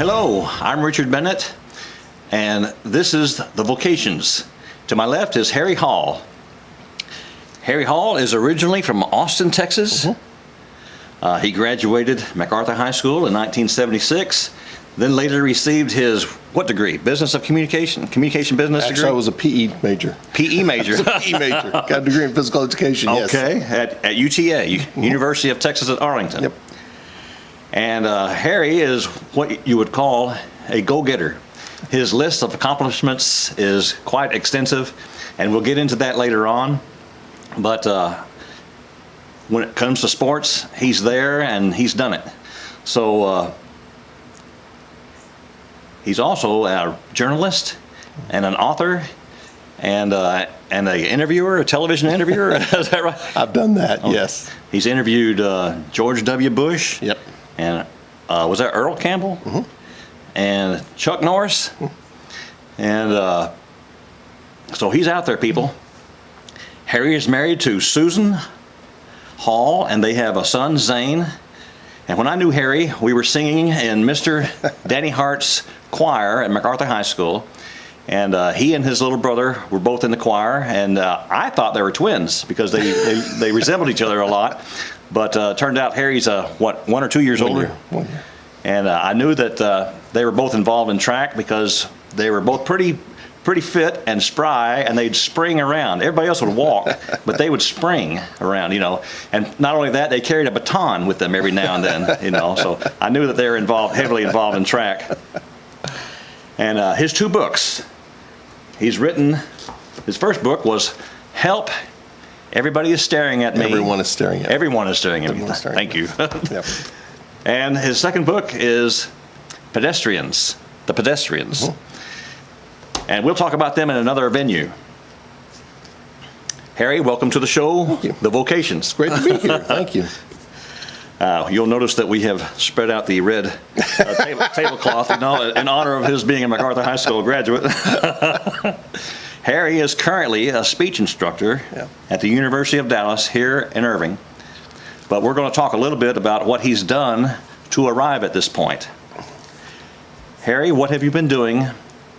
Hello, I'm Richard Bennett, and this is the Vocations. To my left is Harry Hall. Harry Hall is originally from Austin, Texas. He graduated MacArthur High School in 1976, then later received his, what degree? Business of Communication? Communication Business Actually, degree? I was a PE major. PE major. I was a PE major. Got a degree in physical education, yes. Okay, at UTA, University of Texas at Arlington. Yep. And Harry is what you would call a go-getter. His list of accomplishments is quite extensive, and we'll get into that later on. But when it comes to sports, he's there and he's done it. So he's also a journalist and an author and an interviewer, a television interviewer. Is that right? I've done that, yes. He's interviewed George W. Bush. Yep. And was that Earl Campbell? And Chuck Norris? And so he's out there, people. Harry is married to Susan Hall, and they have a son, Zane. And when I knew Harry, we were singing in Mr. Danny Hart's choir at MacArthur High School. And he and his little brother were both in the choir, and I thought they were twins because they resembled each other a lot. But turned out Harry's, 1 or 2 years older? 1 year. And I knew that they were both involved in track because they were both pretty fit and spry, and they'd spring around. Everybody else would walk, but they would spring around, you know. And not only that, they carried a baton with them every now and then, you know. So I knew that they were heavily involved in track. And his 2 books, he's written, his first book was Help, Everybody is Staring at Me. Everyone is staring at me. Everyone is staring at me. Thank you. Yep. And his second book is Pedestrians, The Pedestrians. And we'll talk about them in another venue. Harry, welcome to the show, The Vocations. It's great to be here. Thank you. You'll notice that we have spread out the red tablecloth in honor of his being a MacArthur High School graduate. Harry is currently a speech instructor at the University of Dallas here in Irving. But we're going to talk a little bit about what he's done to arrive at this point. Harry, what have you been doing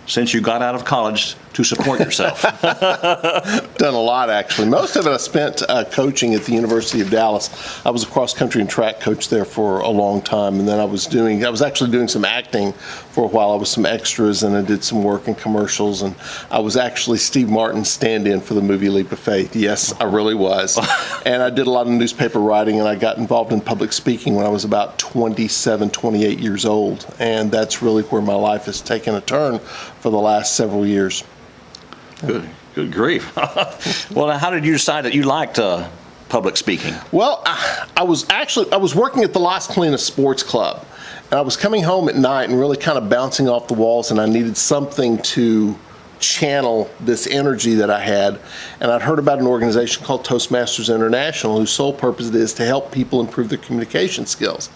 since you got out of college to support yourself? Done a lot, actually. Most of it I spent coaching at the University of Dallas. I was a cross-country and track coach there for a long time, and then I was actually doing some acting for a while. I was some extras, and I did some work in commercials, and I was actually Steve Martin's stand-in for the movie Leap of Faith. Yes, I really was. And I did a lot of newspaper writing, and I got involved in public speaking when I was about 27, 28 years old, and that's really where my life has taken a turn for the last several years. Good grief. Well, now, how did you decide that you liked public speaking? Well, I was working at the Las Colinas Sports Club, and I was coming home at night and really kind of bouncing off the walls, and I needed something to channel this energy that I had. And I'd heard about an organization called Toastmasters International, whose sole purpose it is to help people improve their communication skills.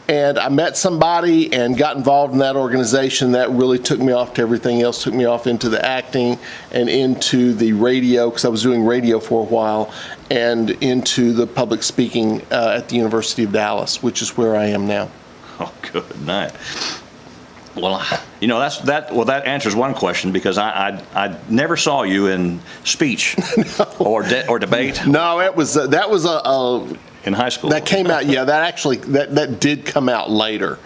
And I met somebody and got involved in that organization. That really took me off to everything else, took me off into the acting and into the radio, because I was doing radio for a while, and into the public speaking at the University of Dallas, which is where I am now. Oh, good night. Well, you know, that answers one question, because I never saw you in speech or debate. No, that was in high school. That came out, that did come out later,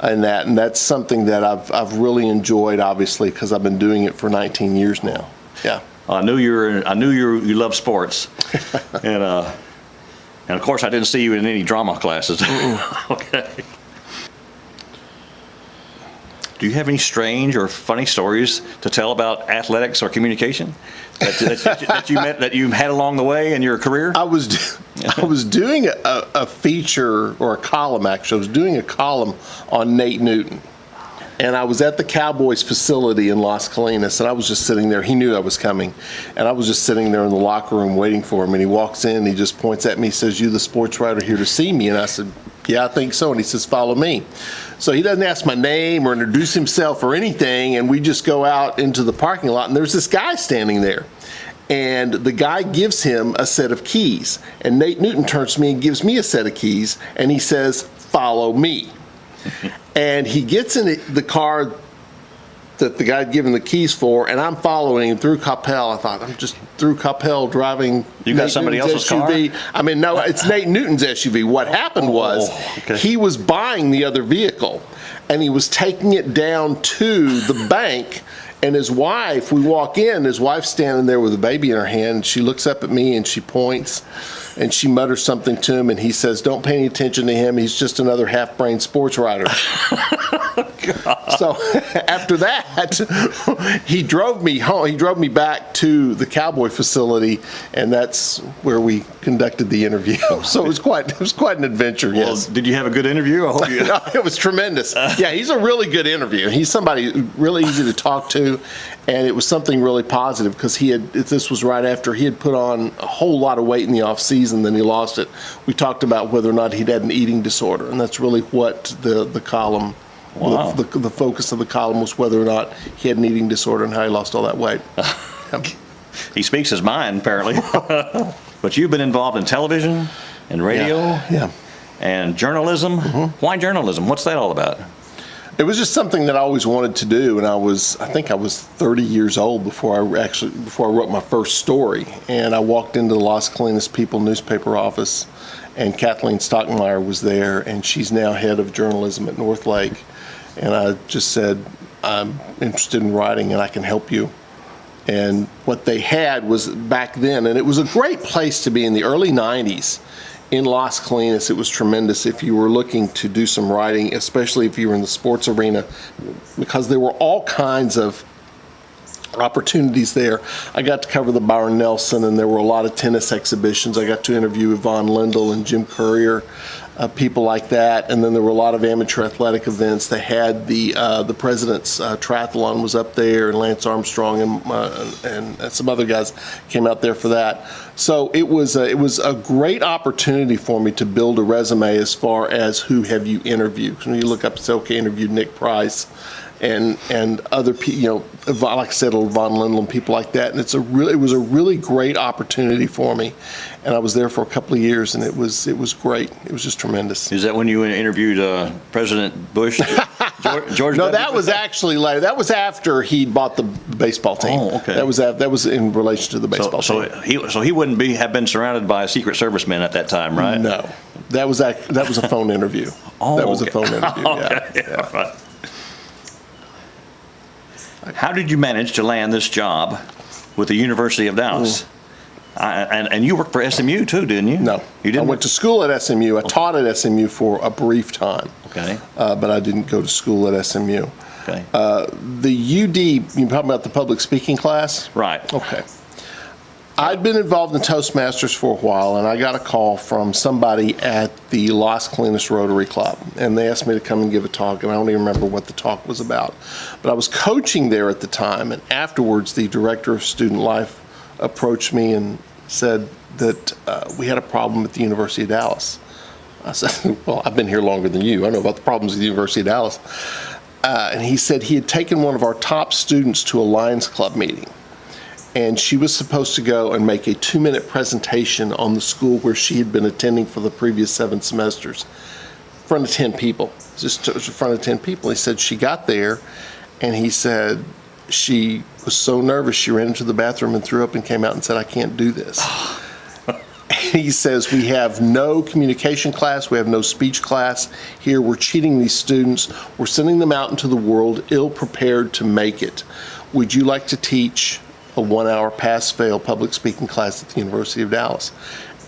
and that's something that I've really enjoyed, obviously, because I've been doing it for 19 years now. Yeah. I knew you love sports, and of course I didn't see you in any drama classes. Okay. Do you have any strange or funny stories to tell about athletics or communication that you had along the way in your career? I was doing a feature, or a column, actually. I was doing a column on Nate Newton. And I was at the Cowboys facility in Las Colinas, and I was just sitting there. He knew I was coming. And I was just sitting there in the locker room waiting for him. And he walks in, and he just points at me, says, "You the sports writer here to see me?" And I said, "Yeah, I think so." And he says, "Follow me." So he doesn't ask my name or introduce himself or anything, and we just go out into the parking lot, and there's this guy standing there. And the guy gives him a set of keys. And Nate Newton turns to me and gives me a set of keys, and he says, "Follow me." And he gets in the car that the guy had given the keys for, and I'm following him through Coppell. I thought, I'm just through Coppell driving. You got somebody else's SUV. car? I mean, no, it's Nate Newton's SUV. What happened was he was buying the other vehicle, and he was taking it down to the bank. And his wife, we walk in, his wife's standing there with a baby in her hand. She looks up at me and she points and she mutters something to him, and he says, "Don't pay any attention to him. He's just another half-brained sports writer." So after that, he drove me home. He drove me back to the Cowboy facility, and that's where we conducted the interview. So it was quite an adventure. Well, yes. did you have a good interview? I hope you. No, it was tremendous. Yeah, he's a really good interview. He's somebody really easy to talk to, and it was something really positive because this was right after he had put on a whole lot of weight in the off season, then he lost it. We talked about whether or not he'd had an eating disorder, and that's really what the column. Wow. The focus of the column was whether or not he had an eating disorder and how he lost all that weight. He speaks his mind, apparently. But you've been involved in television and radio Yeah. and journalism. Why journalism? What's that all about? It was just something that I always wanted to do, and I think I was 30 years old before I wrote my first story. And I walked into the Los Colinas People newspaper office, and Kathleen Stockmeyer was there, and she's now head of journalism at North Lake. And I just said, "I'm interested in writing, and I can help you." And what they had was back then, and it was a great place to be in the early 90s. In Las Colinas, it was tremendous if you were looking to do some writing, especially if you were in the sports arena, because there were all kinds of opportunities there. I got to cover the Byron Nelson, and there were a lot of tennis exhibitions. I got to interview Yvonne Lindell and Jim Courier, people like that. And then there were a lot of amateur athletic events. They had the President's Triathlon was up there, and Lance Armstrong and some other guys came out there for that. So it was a great opportunity for me to build a resume as far as who have you interviewed. When you look up and say, okay, interviewed Nick Price and other people, like I said, Von Lindell and people like that. And it was a really great opportunity for me. And I was there for a couple of years, and it was great. It was just tremendous. Is that when you interviewed President Bush? George No, W. that was actually later. That was after he bought the baseball team. Oh, okay. That was in relation to the baseball team. So he wouldn't have been surrounded by Secret Service men at that time, right? No, that was a phone interview. Oh, that was okay. a phone interview. Okay, Yeah. Right. How did you manage to land this job with the University of Dallas? And you worked for SMU too, didn't you? No, You didn't? I went to school at SMU. I taught at SMU for a brief time. Okay. But I didn't go to school at SMU. Okay. The UD, you're talking about the public speaking class? Right. Okay. I'd been involved in Toastmasters for a while, and I got a call from somebody at the Las Colinas Rotary Club, and they asked me to come and give a talk, and I don't even remember what the talk was about. But I was coaching there at the time, and afterwards the director of student life approached me and said that we had a problem at the University of Dallas. I said, well, I've been here longer than you. I know about the problems at the University of Dallas. And he said he had taken one of our top students to a Lions Club meeting, and she was supposed to go and make a 2-minute presentation on the school where she had been attending for the previous 7 semesters in front of 10 people, just in front of 10 people. He said she got there, and he said she was so nervous she ran into the bathroom and threw up and came out and said, "I can't do this." He says, "We have no communication class, we have no speech class here. We're cheating these students. We're sending them out into the world ill-prepared to make it. Would you like to teach a 1-hour pass-fail public speaking class at the University of Dallas?"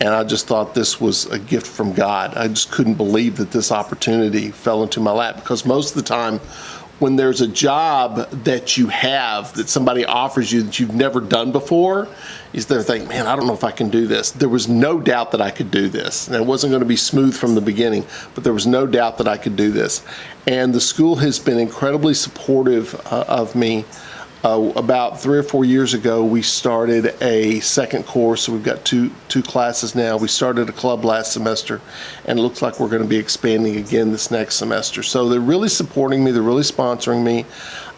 And I just thought this was a gift from God. I just couldn't believe that this opportunity fell into my lap, because most of the time when there's a job that you have that somebody offers you that you've never done before, is they're thinking, man, I don't know if I can do this. There was no doubt that I could do this. And it wasn't going to be smooth from the beginning, but there was no doubt that I could do this. And the school has been incredibly supportive of me. About 3 or 4 years ago, we started a second course. So we've got two classes now. We started a club last semester, and it looks like we're going to be expanding again this next semester. So they're really supporting me. They're really sponsoring me,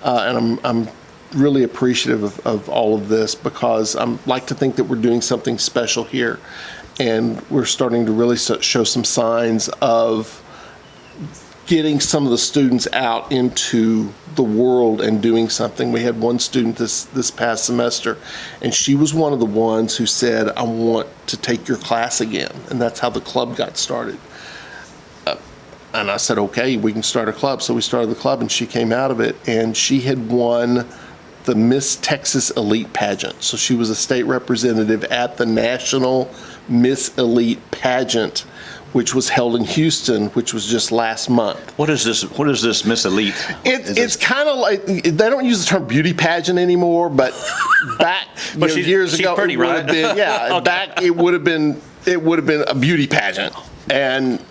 and I'm really appreciative of all of this, because I like to think that we're doing something special here, and we're starting to really show some signs of getting some of the students out into the world and doing something. We had one student this past semester, and she was one of the ones who said, I want to take your class again. And that's how the club got started. And I said, okay, we can start a club. So we started the club, and she came out of it, and she had won the Miss Texas Elite pageant. So she was a state representative at the National Miss Elite pageant, which was held in Houston, which was just last month. What is this Miss Elite? It's kind of like, they don't use the term beauty pageant anymore, but back But years she's ago, pretty, it would right? have been, yeah, Okay. back it would have been a beauty pageant. And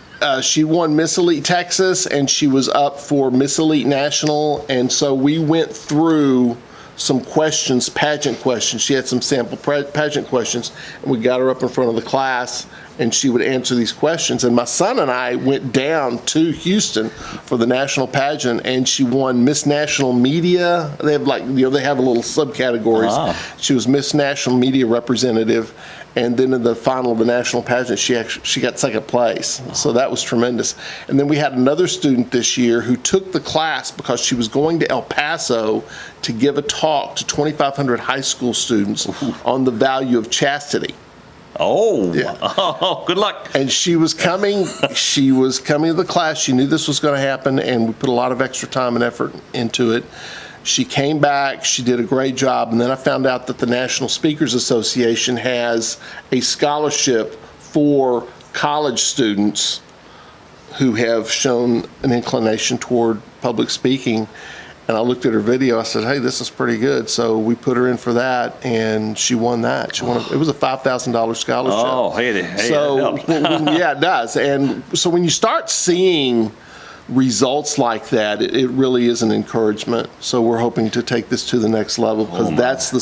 she won Miss Elite Texas, and she was up for Miss Elite National. And so we went through some questions, pageant questions. She had some sample pageant questions, and we got her up in front of the class, and she would answer these questions. And my son and I went down to Houston for the national pageant, and she won Miss National Media. They have they have a little subcategories. Ah. She was Miss National Media Representative. And then in the final of the national pageant, she got second place. So that was tremendous. And then we had another student this year who took the class because she was going to El Paso to give a talk to 2,500 high school students on the value of chastity. Oh, Yeah. Oh, good luck. And she was coming to the class. She knew this was going to happen, and we put a lot of extra time and effort into it. She came back, she did a great job, and then I found out that the National Speakers Association has a scholarship for college students who have shown an inclination toward public speaking. And I looked at her video, I said, hey, this is pretty good. So we put her in for that, and she won that. She won. It was a $5,000 scholarship. Oh, hey, So, that helps. yeah, it does. And so when you start seeing results like that, it really is an encouragement. So we're hoping to take this to the next level, because those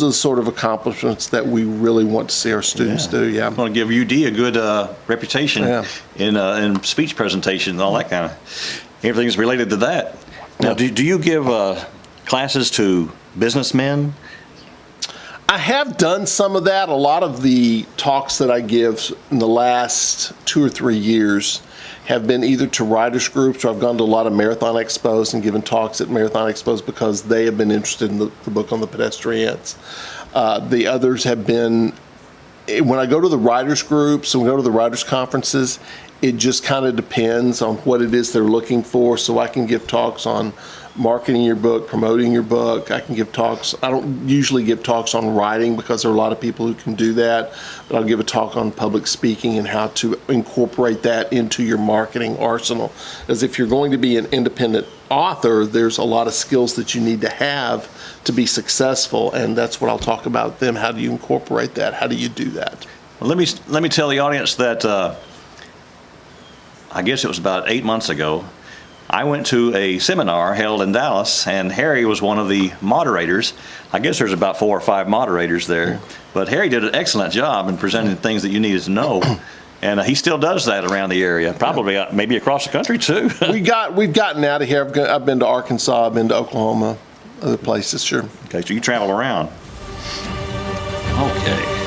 are the sort of accomplishments that we really want to see our students do. Yeah. I'm going to give UD a good reputation Yeah. in speech presentation and all that kind of, everything's related to that. Now, do you give classes to businessmen? I have done some of that. A lot of the talks that I give in the last 2 or 3 years have been either to writers groups, or I've gone to a lot of marathon expos and given talks at marathon expos because they have been interested in the book on the pedestrians. The others have been, when I go to the writers groups and we go to the writers conferences, it just kind of depends on what it is they're looking for. So I can give talks on marketing your book, promoting your book. I can give talks. I don't usually give talks on writing because there are a lot of people who can do that, but I'll give a talk on public speaking and how to incorporate that into your marketing arsenal. As if you're going to be an independent author, there's a lot of skills that you need to have to be successful, and that's what I'll talk about with them. How do you incorporate that? How do you do that? Well, let me tell the audience that I guess it was about 8 months ago, I went to a seminar held in Dallas, and Harry was one of the moderators. I guess there's about 4 or 5 moderators there, but Harry did an excellent job in presenting things that you needed to know, and he still does that around the area, probably maybe across the country too. We've gotten out of here. I've been to Arkansas, I've been to Oklahoma, other places, sure. Okay, so you travel around. Okay.